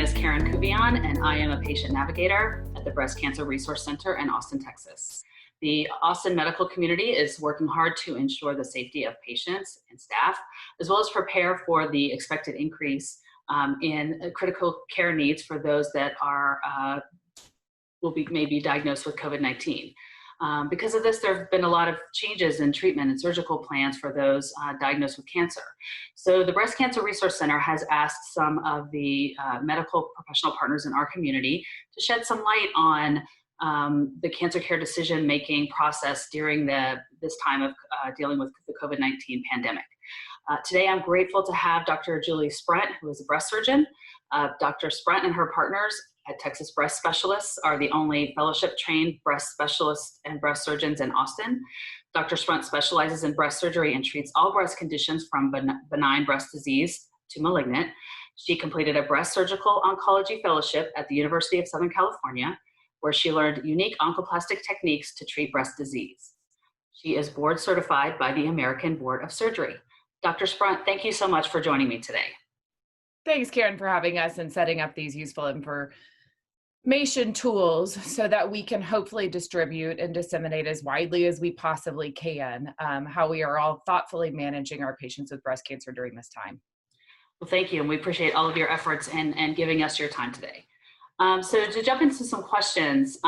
is Karen Kuvion, and I am a patient navigator at the Breast Cancer Resource Center in Austin, Texas. The Austin medical community is working hard to ensure the safety of patients and staff, as well as prepare for the expected increase in critical care needs for those that are will be maybe diagnosed with COVID-19. Because of this, there have been a lot of changes in treatment and surgical plans for those diagnosed with cancer. So the Breast Cancer Resource Center has asked some of the medical professional partners in our community to shed some light on the cancer care decision-making process during this time of dealing with the COVID-19 pandemic. Today, I'm grateful to have Dr. Julie Sprunt, who is a breast surgeon. Dr. Sprunt and her partners at Texas Breast Specialists are the only fellowship-trained breast specialists and breast surgeons in Austin. Dr. Sprunt specializes in breast surgery and treats all breast conditions from benign breast disease to malignant. She completed a breast surgical oncology fellowship at the University of Southern California, where she learned unique oncoplastic techniques to treat breast disease. She is board certified by the American Board of Surgery. Dr. Sprunt, thank you so much for joining me today. Thanks, Karen, for having us and setting up these useful information tools so that we can hopefully distribute and disseminate as widely as we possibly can how we are all thoughtfully managing our patients with breast cancer during this time. Well, thank you, and we appreciate all of your efforts and giving us your time today. So to jump into some questions,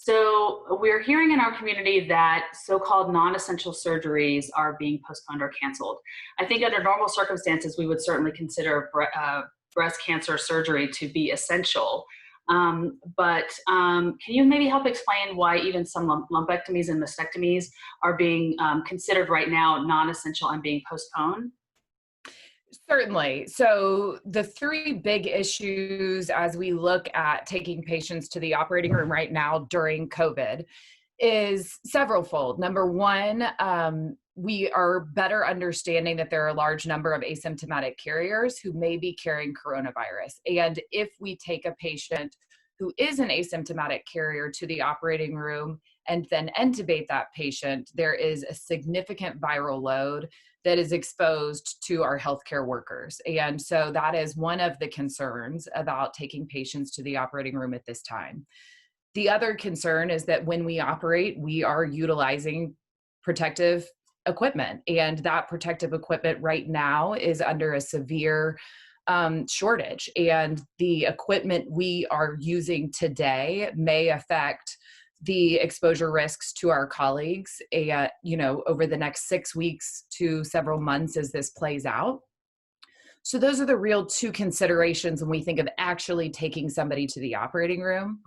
so we're hearing in our community that so-called non-essential surgeries are being postponed or canceled. I think under normal circumstances, we would certainly consider breast cancer surgery to be essential. But can you maybe help explain why even some lumpectomies and mastectomies are being considered right now non-essential and being postponed? Certainly. So the three big issues as we look at taking patients to the operating room right now during COVID is severalfold. Number one, we are better understanding that there are a large number of asymptomatic carriers who may be carrying coronavirus. And if we take a patient who is an asymptomatic carrier to the operating room and then intubate that patient, there is a significant viral load that is exposed to our healthcare workers. And so that is one of the concerns about taking patients to the operating room at this time. The other concern is that when we operate, we are utilizing protective equipment, and that protective equipment right now is under a severe shortage. And the equipment we are using today may affect the exposure risks to our colleagues, over the next 6 weeks to several months as this plays out. So those are the real two considerations when we think of actually taking somebody to the operating room.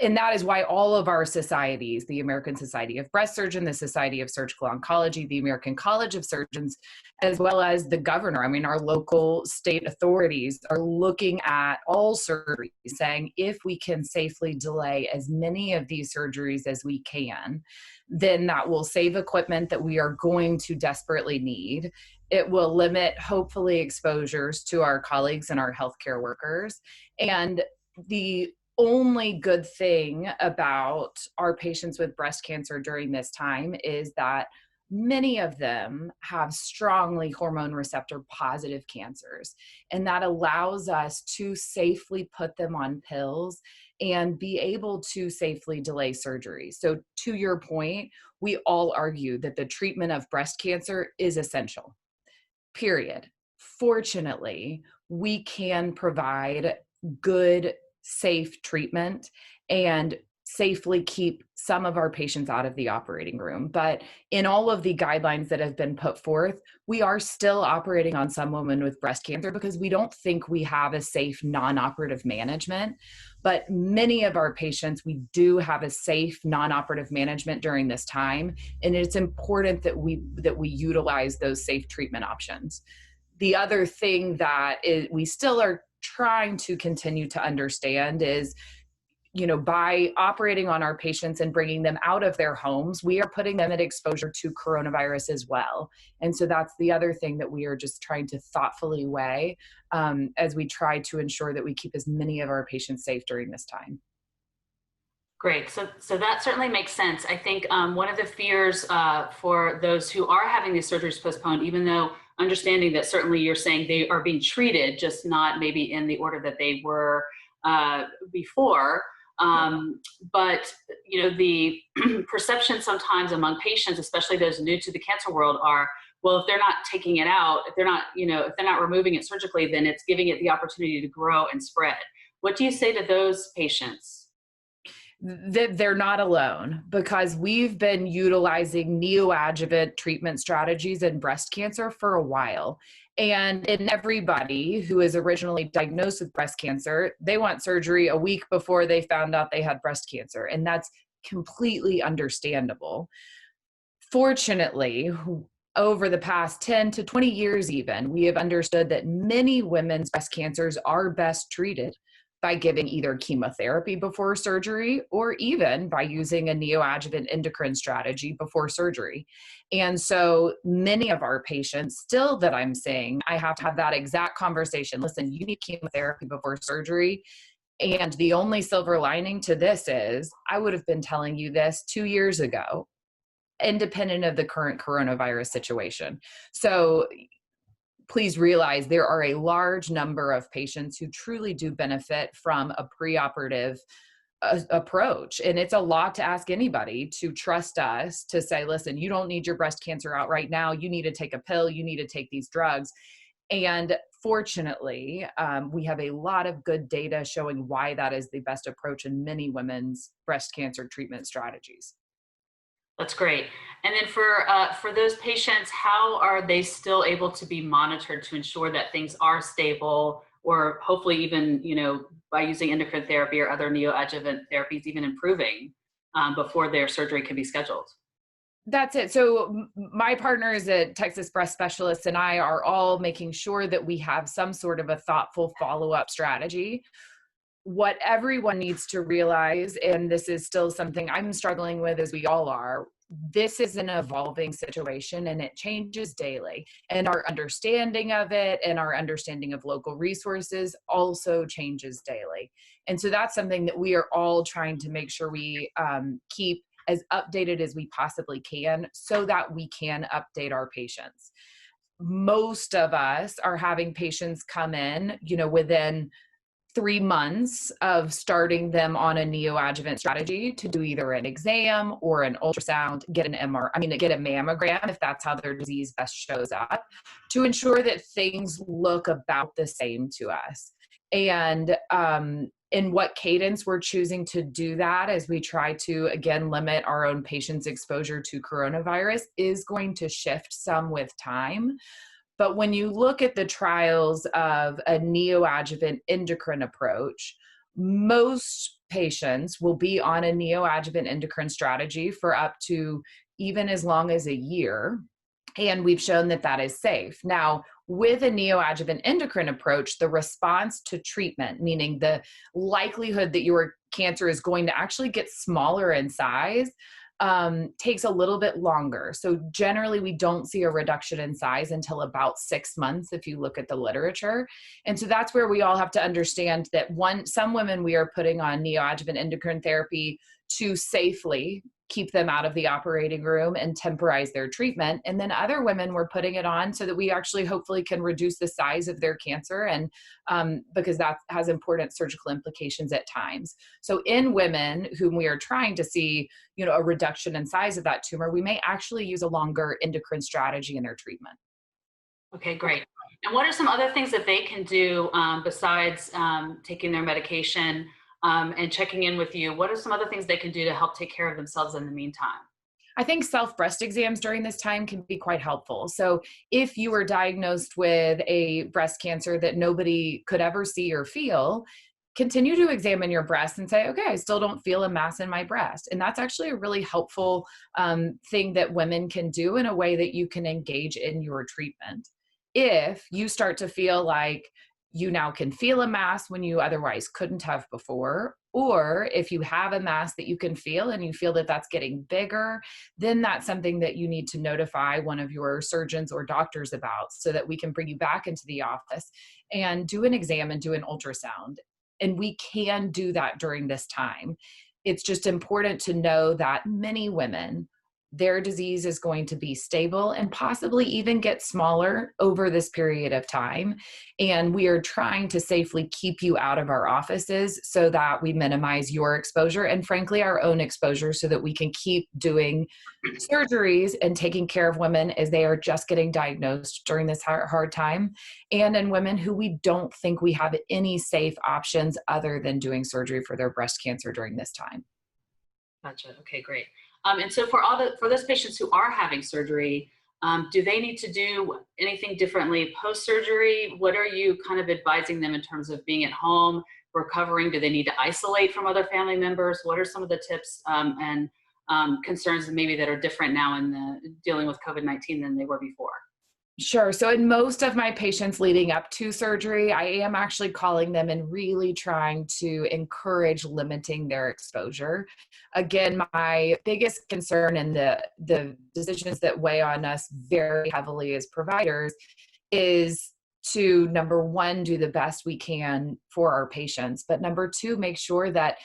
And that is why all of our societies, the American Society of Breast Surgeons, the Society of Surgical Oncology, the American College of Surgeons, as well as the governor, our local state authorities are looking at all surgeries, saying if we can safely delay as many of these surgeries as we can, then that will save equipment that we are going to desperately need. It will limit, hopefully, exposures to our colleagues and our healthcare workers. And the only good thing about our patients with breast cancer during this time is that many of them have strongly hormone receptor positive cancers, and that allows us to safely put them on pills and be able to safely delay surgery. So to your point, we all argue that the treatment of breast cancer is essential, period. Fortunately, we can provide good, safe treatment and safely keep some of our patients out of the operating room. But in all of the guidelines that have been put forth, we are still operating on some women with breast cancer because we don't think we have a safe non-operative management. But many of our patients, we do have a safe non-operative management during this time. And it's important that we utilize those safe treatment options. The other thing that we still are trying to continue to understand is, by operating on our patients and bringing them out of their homes, we are putting them at exposure to coronavirus as well. And so that's the other thing that we are just trying to thoughtfully weigh as we try to ensure that we keep as many of our patients safe during this time. Great. So that certainly makes sense. I think one of the fears for those who are having these surgeries postponed, even though understanding that certainly you're saying they are being treated, just not maybe in the order that they were before. But the perception sometimes among patients, especially those new to the cancer world, are, well, if they're not taking it out, if they're not, if they're not removing it surgically, then it's giving it the opportunity to grow and spread. What do you say to those patients? They're not alone, because we've been utilizing neoadjuvant treatment strategies in breast cancer for a while. And in everybody who is originally diagnosed with breast cancer, they want surgery a week before they found out they had breast cancer. And that's completely understandable. Fortunately, over the past 10 to 20 years even, we have understood that many women's breast cancers are best treated by giving either chemotherapy before surgery or even by using a neoadjuvant endocrine strategy before surgery. And so many of our patients still that I'm seeing, I have to have that exact conversation. Listen, you need chemotherapy before surgery. And the only silver lining to this is I would have been telling you this 2 years ago, independent of the current coronavirus situation. So please realize there are a large number of patients who truly do benefit from a preoperative approach. And it's a lot to ask anybody to trust us to say, listen, you don't need your breast cancer out right now. You need to take a pill. You need to take these drugs. And fortunately, we have a lot of good data showing why that is the best approach in many women's breast cancer treatment strategies. That's great. And then for those patients, how are they still able to be monitored to ensure that things are stable, or hopefully even, by using endocrine therapy or other neoadjuvant therapies, even improving before their surgery can be scheduled? That's it. So my partners at Texas Breast Specialists and I are all making sure that we have some sort of a thoughtful follow-up strategy. What everyone needs to realize, and this is still something I'm struggling with as we all are, this is an evolving situation and it changes daily. And our understanding of it and our understanding of local resources also changes daily. And so that's something that we are all trying to make sure we keep as updated as we possibly can so that we can update our patients. Most of us are having patients come in, within 3 months of starting them on a neoadjuvant strategy to do either an exam or an ultrasound, get a mammogram if that's how their disease best shows up, to ensure that things look about the same to us. And in what cadence we're choosing to do that as we try to, again, limit our own patients' exposure to coronavirus is going to shift some with time. But when you look at the trials of a neoadjuvant endocrine approach, most patients will be on a neoadjuvant endocrine strategy for up to even as long as a year. And we've shown that that is safe. Now, with a neoadjuvant endocrine approach, the response to treatment, meaning the likelihood that your cancer is going to actually get smaller in size, takes a little bit longer. So generally we don't see a reduction in size until about 6 months if you look at the literature. And so that's where we all have to understand that some women we are putting on neoadjuvant endocrine therapy to safely keep them out of the operating room and temporize their treatment. And then other women we're putting it on so that we actually hopefully can reduce the size of their cancer, and because that has important surgical implications at times. So in women whom we are trying to see, a reduction in size of that tumor, we may actually use a longer endocrine strategy in their treatment. Okay, great. And what are some other things that they can do besides taking their medication and checking in with you? What are some other things they can do to help take care of themselves in the meantime? I think self-breast exams during this time can be quite helpful. So if you were diagnosed with a breast cancer that nobody could ever see or feel, continue to examine your breast and say, okay, I still don't feel a mass in my breast. And that's actually a really helpful thing that women can do in a way that you can engage in your treatment. If you start to feel like you now can feel a mass when you otherwise couldn't have before, or if you have a mass that you can feel and you feel that that's getting bigger, then that's something that you need to notify one of your surgeons or doctors about so that we can bring you back into the office and do an exam and do an ultrasound. And we can do that during this time. It's just important to know that many women their disease is going to be stable and possibly even get smaller over this period of time. And we are trying to safely keep you out of our offices so that we minimize your exposure and, frankly, our own exposure, so that we can keep doing surgeries and taking care of women as they are just getting diagnosed during this hard time, and in women who we don't think we have any safe options other than doing surgery for their breast cancer during this time. Gotcha. Okay, great. And so for those patients who are having surgery, do they need to do anything differently post-surgery? What are you kind of advising them in terms of being at home, recovering? Do they need to isolate from other family members? What are some of the tips and concerns maybe that are different now in the dealing with COVID-19 than they were before? Sure. So in most of my patients leading up to surgery, I am actually calling them and really trying to encourage limiting their exposure. Again, my biggest concern and the decisions that weigh on us very heavily as providers is to, number one, do the best we can for our patients, but number two, make sure that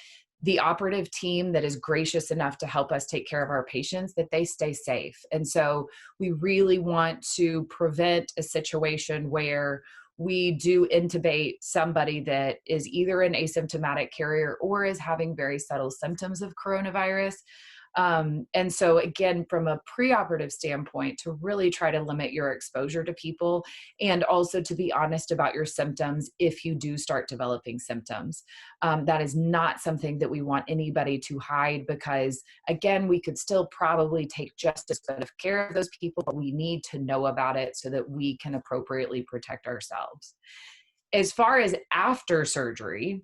the operative team that is gracious enough to help us take care of our patients, that they stay safe. And so we really want to prevent a situation where we do intubate somebody that is either an asymptomatic carrier or is having very subtle symptoms of coronavirus. And so again, from a preoperative standpoint, to really try to limit your exposure to people, and also to be honest about your symptoms if you do start developing symptoms. That is not something that we want anybody to hide, because again, we could still probably take just as good of care of those people, but we need to know about it so that we can appropriately protect ourselves. As far as after surgery,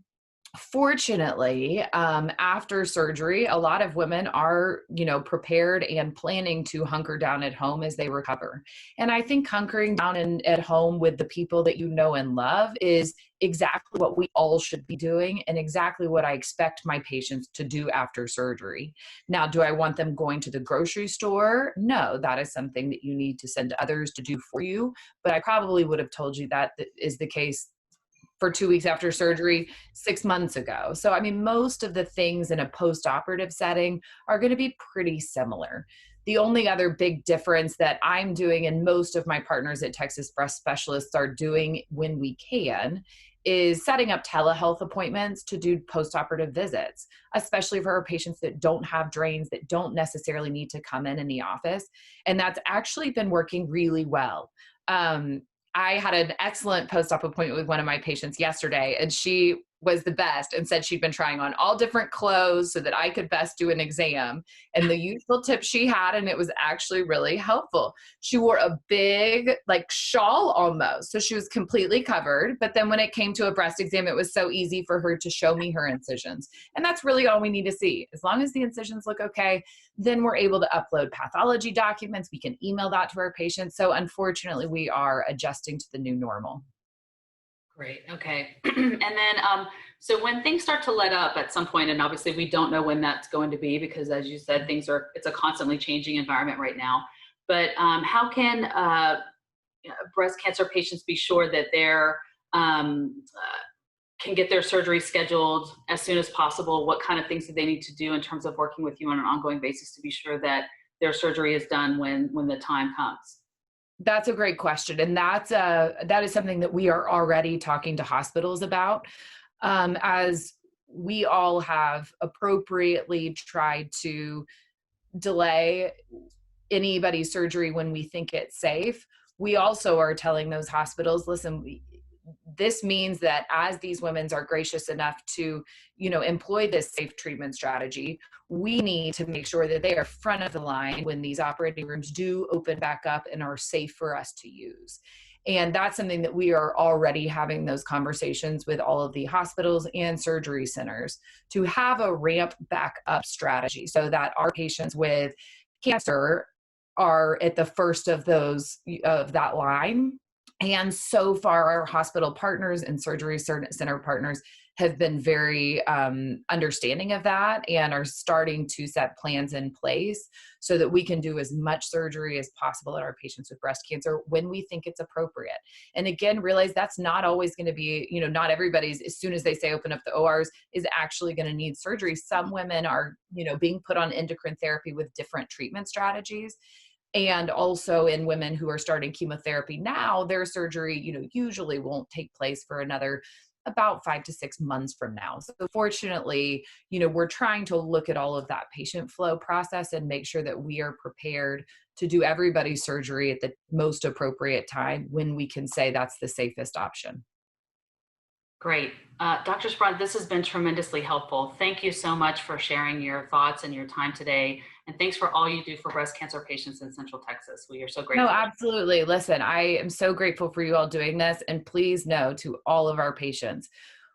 fortunately, after surgery, a lot of women are, prepared and planning to hunker down at home as they recover. And I think hunkering down at home with the people that you know and love is exactly what we all should be doing, and exactly what I expect my patients to do after surgery. Now, do I want them going to the grocery store? No, that is something that you need to send others to do for you. But I probably would have told you that is the case for 2 weeks after surgery 6 months ago. So, I mean, most of the things in a post-operative setting are going to be pretty similar. The only other big difference that I'm doing, and most of my partners at Texas Breast Specialists are doing when we can, is setting up telehealth appointments to do post-operative visits, especially for our patients that don't have drains, that don't necessarily need to come in the office. And that's actually been working really well. I had an excellent post-op appointment with one of my patients yesterday, and she was the best and said she'd been trying on all different clothes so that I could best do an exam. And the useful tip she had, and it was actually really helpful, she wore a big shawl almost. So she was completely covered. But then when it came to a breast exam, it was so easy for her to show me her incisions. And that's really all we need to see. As long as the incisions look okay, then we're able to upload pathology documents. We can email that to our patients. So unfortunately, we are adjusting to the new normal. Great. Okay. And then, so when things start to let up at some point, and obviously we don't know when that's going to be, because as you said, it's a constantly changing environment right now. But how can breast cancer patients be sure that they're can get their surgery scheduled as soon as possible? What kind of things do they need to do in terms of working with you on an ongoing basis to be sure that their surgery is done when the time comes? That's a great question. And that is something that we are already talking to hospitals about, as we all have appropriately tried to delay anybody's surgery when we think it's safe. We also are telling those hospitals, listen, this means that as these women are gracious enough to, employ this safe treatment strategy, we need to make sure that they are front of the line when these operating rooms do open back up and are safe for us to use. And that's something that we are already having those conversations with all of the hospitals and surgery centers, to have a ramp back up strategy so that our patients with cancer are at the first of that line. And so far, our hospital partners and surgery center partners have been very understanding of that and are starting to set plans in place so that we can do as much surgery as possible in our patients with breast cancer when we think it's appropriate. And again, realize that's not always going to be, not everybody's, as soon as they say open up the ORs, is actually going to need surgery. Some women are, being put on endocrine therapy with different treatment strategies. And also in women who are starting chemotherapy now, their surgery, usually won't take place for another about 5 to 6 months from now. So fortunately, we're trying to look at all of that patient flow process and make sure that we are prepared to do everybody's surgery at the most appropriate time when we can say that's the safest option. Great. Dr. Sprunt, this has been tremendously helpful. Thank you so much for sharing your thoughts and your time today. And thanks for all you do for breast cancer patients in Central Texas. We are so grateful. No, absolutely. Listen, I am so grateful for you all doing this. And please know, to all of our patients,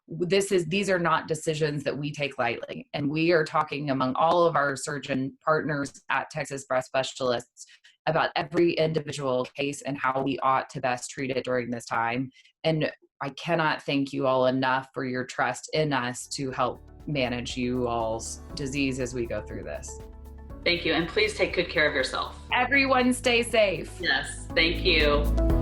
these are not decisions that we take lightly. And we are talking among all of our surgeon partners at Texas Breast Specialists about every individual case and how we ought to best treat it during this time. And I cannot thank you all enough for your trust in us to help manage you all's disease as we go through this. Thank you. And please take good care of yourself. Everyone stay safe. Yes. Thank you.